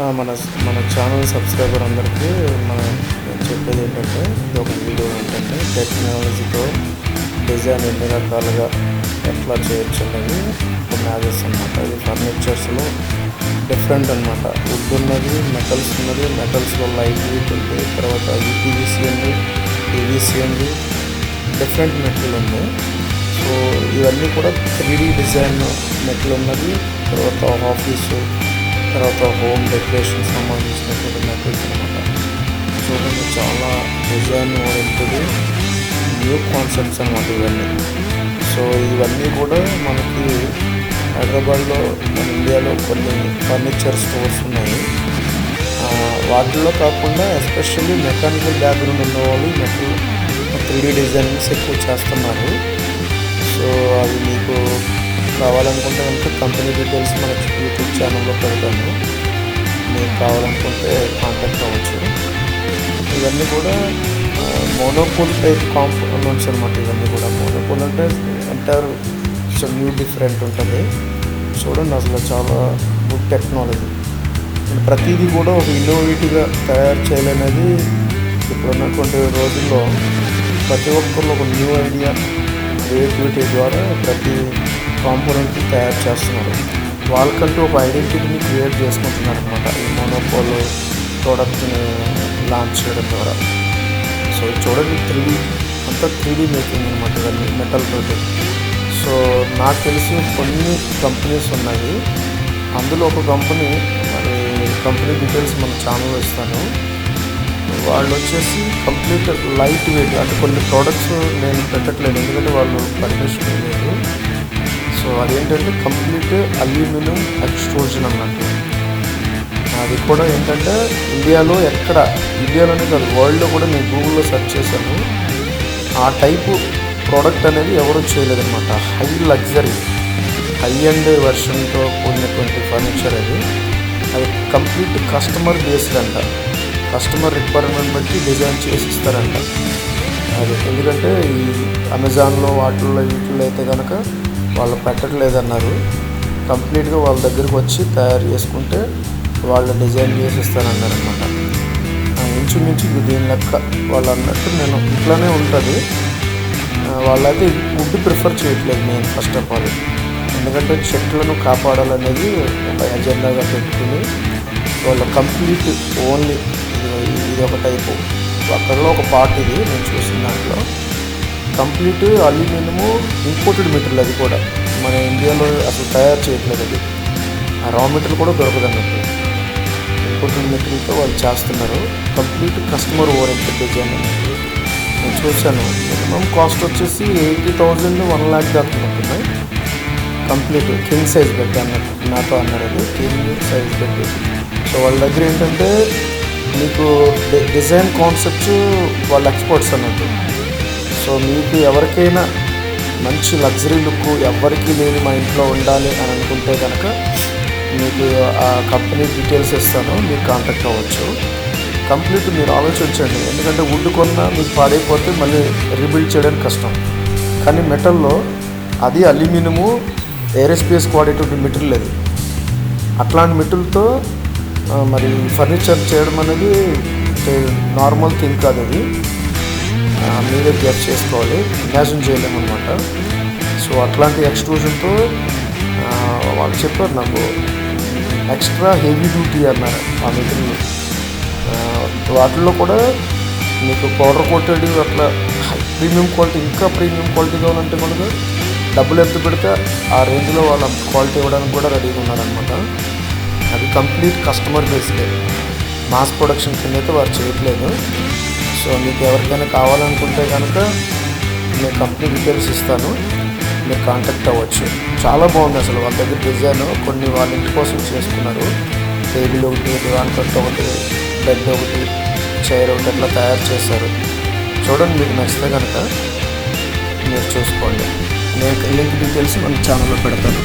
మన మన channel subscriber అందరికీ నేను చెప్పేది ఏంటంటే, ఇది ఒక వీడియో ఏంటంటే టెక్నాలజీతో డిజైన్ ఎన్ని రకాలుగా ఎట్లా చేయొచ్చు అనేది ఒక మ్యాజెస్ అనమాట. ఇది ఫర్నిచర్స్లో డిఫరెంట్ అనమాట. వుడ్ ఉన్నది, మెటల్స్ ఉన్నది, మెటల్స్లో లైట్ వెయిట్ ఉంది, తర్వాత యూపీవీసీ ఉంది, పీవీసీ ఉంది, డిఫరెంట్ మెటల్ ఉంది. సో ఇవన్నీ కూడా 3D డిజైన్ మెటల్ ఉన్నది, తర్వాత ఆఫీసు, తర్వాత హోమ్ డెకరేషన్ సంబంధించినటువంటి మెటీరియల్స్ అనమాట. చూడండి, చాలా డిజైన్ ఓరియంటెడ్ న్యూ కాన్సెప్ట్స్ అనమాట ఇవన్నీ. సో ఇవన్నీ కూడా మనకి హైదరాబాద్లో, మన ఇండియాలో కొన్ని ఫర్నిచర్ స్టోర్స్ ఉన్నాయి. వాటిల్లో కాకుండా ఎస్పెషల్లీ మెకానికల్ బ్యాక్గ్రౌండ్ ఉన్న వాళ్ళు మెటల్ 3D డిజైనింగ్స్ ఎక్కువ చేస్తున్నారు. సో అవి మీకు కావాలనుకుంటే కనుక కంపెనీ డీటెయిల్స్ మన యూట్యూబ్ ఛానల్లో పెడతాను. మీకు కావాలనుకుంటే కాంటాక్ట్ అవ్వచ్చు. ఇవన్నీ కూడా మోనోపోల్ టైప్ కాంపోనెంట్స్ అనమాట. ఇవన్నీ కూడా మోనోపోల్ అంటే అంటారు, సో న్యూ డిఫరెంట్ ఉంటుంది. చూడండి, అసలు చాలా గుడ్ టెక్నాలజీ. ప్రతిదీ కూడా ఒక ఇన్నోవేటివ్గా తయారు చేయాలనేది ఇప్పుడున్నటువంటి రోజుల్లో ప్రతి ఒక్కరు ఒక న్యూ ఐడియా, క్రియేటివిటీ ద్వారా ప్రతి కాంపోనెంట్ని తయారు చేస్తున్నారు. వాళ్ళకంటూ ఒక ఐడెంటిటీని క్రియేట్ చేసుకుంటున్నారు అనమాట ఈ మోనోపోల్ ప్రోడక్ట్ని లాంచ్ చేయడం ద్వారా. సో చూడండి, 3D అంతా 3D మేకింగ్ అనమాట ఇవన్నీ మెటల్ తోటి. సో నాకు తెలిసి కొన్ని కంపెనీస్ ఉన్నాయి. అందులో ఒక కంపెనీ, మరి కంపెనీ డీటెయిల్స్ మన ఛానల్లో ఇస్తాను. వాళ్ళు వచ్చేసి కంప్లీట్ లైట్ వెయిట్, అంటే కొన్ని ప్రోడక్ట్స్ నేను పెట్టట్లేదు ఎందుకంటే వాళ్ళు పర్మిషన్ లేదు. సో అదేంటంటే కంప్లీట్ అల్యూమినియం ఎక్స్ట్రూజన్ అన్నట్టు. అది కూడా ఏంటంటే ఇండియాలోనే కాదు, వరల్డ్లో కూడా నేను గూగుల్లో సెర్చ్ చేశాను. ఆ టైపు ప్రోడక్ట్ అనేది ఎవరు చేయలేదన్నమాట. హై లగ్జరీ, హై అండ్ వెర్షన్తో కూడినటువంటి ఫర్నిచర్ అది కంప్లీట్ కస్టమర్ బేస్డ్ అంట. కస్టమర్ రిక్వైర్మెంట్ బట్టి డిజైన్ చేసి ఇస్తారంట. అది ఎందుకంటే ఈ అమెజాన్లో వాటిల్లో వీటిల్లో అయితే కనుక వాళ్ళు పెట్టట్లేదన్నారు. కంప్లీట్గా వాళ్ళ దగ్గరికి వచ్చి తయారు చేసుకుంటే వాళ్ళు డిజైన్ చేసి ఇస్తారన్నారనమాట. ఇంచుమించు దీని లెక్క వాళ్ళు అన్నట్టు నేను ఇంట్లోనే ఉంటుంది. వాళ్ళైతే వుడ్ ప్రిఫర్ చేయట్లేదు నేను ఫస్ట్ ఆఫ్ ఆల్. ఎందుకంటే చెట్లను కాపాడాలనేది ఒక ఎజెండాగా పెట్టుకుని వాళ్ళు కంప్లీట్ ఓన్లీ ఇది ఒక టైపు, అక్కడలో ఒక పార్ట్ ఇది నేను చూసిన దాంట్లో కంప్లీట్ అల్యూమినియము ఇంపోర్టెడ్ మెటీరియల్. అది కూడా మన ఇండియాలో అసలు తయారు చేయట్లేదు. అది ఆ రా మెటీరియల్ కూడా దొరకదు అన్నట్టు. ఇంపోర్టెడ్ మెటీరియల్తో వాళ్ళు చేస్తున్నారు. కంప్లీట్ కస్టమర్ ఓరియంటెడ్ డిజైన్ అన్నట్టు. నేను చూశాను. మినిమం కాస్ట్ వచ్చేసి 80,000 1 lakh దాకా ఉంటున్నాయి. కంప్లీట్ కింగ్ సైజ్ బెడ్ అన్నట్టు నాతో అన్నారు. అది కింగ్ సైజ్ బెడ్. సో వాళ్ళ దగ్గర ఏంటంటే మీకు డిజైన్ కాన్సెప్ట్స్ వాళ్ళ ఎక్స్పర్ట్స్ అన్నట్టు. సో మీకు ఎవరికైనా మంచి లగ్జరీ లుక్ ఎవరికీ లేని మా ఇంట్లో ఉండాలి అని అనుకుంటే కనుక మీకు ఆ కంపెనీ డీటెయిల్స్ ఇస్తాను, మీరు కాంటాక్ట్ అవ్వచ్చు. కంప్లీట్ మీరు ఆలోచించండి. ఎందుకంటే వుడ్ కొన్నా మీకు పాడైపోతే మళ్ళీ రీబిల్డ్ చేయడానికి కష్టం. కానీ మెటల్లో అది అల్యూమినియము ఏరోస్పేస్ క్వాలిటీ మెటీరియల్. అది అట్లాంటి మెటీరియల్తో మరి ఫర్నిచర్ చేయడం అనేది నార్మల్ థింగ్ కాదు. అది మీరే గెస్ చేసుకోవాలి, ఇమాజిన్ చేయలేము అనమాట. సో అట్లాంటి ఎక్స్ట్రూజన్తో వాళ్ళు చెప్పారు నాకు, ఎక్స్ట్రా హెవీ డ్యూటీ అన్నారు ఆ మెటీరియల్. వాటిల్లో కూడా మీకు పౌడర్ కోటెడ్ అట్లా ప్రీమియం క్వాలిటీ, ఇంకా ప్రీమియం క్వాలిటీ కావాలంటే కూడా డబ్బులు ఎంత పెడితే ఆ రేంజ్లో వాళ్ళు అంత క్వాలిటీ ఇవ్వడానికి కూడా రెడీగా ఉన్నారనమాట. అది complete customer based, mass production కింద అయితే వారు చేయట్లేదు. సో మీకు ఎవరికైనా కావాలనుకుంటే కనుక నేను కంపెనీ డీటెయిల్స్ ఇస్తాను, మీరు కాంటాక్ట్ అవ్వచ్చు. చాలా బాగుంది అసలు వాళ్ళ దగ్గర డిజైన్. కొన్ని వాళ్ళ ఇంటి కోసం చేసుకున్నారు. టేబుల్ ఒకటి, దివాన్ కట్ ఒకటి, బెడ్ ఒకటి, చైర్ ఒకటి అట్లా తయారు చేశారు. చూడండి, మీకు నచ్చితే కనుక మీరు చూసుకోండి. నేను లింక్ డీటెయిల్స్ మన ఛానల్లో పెడతాను.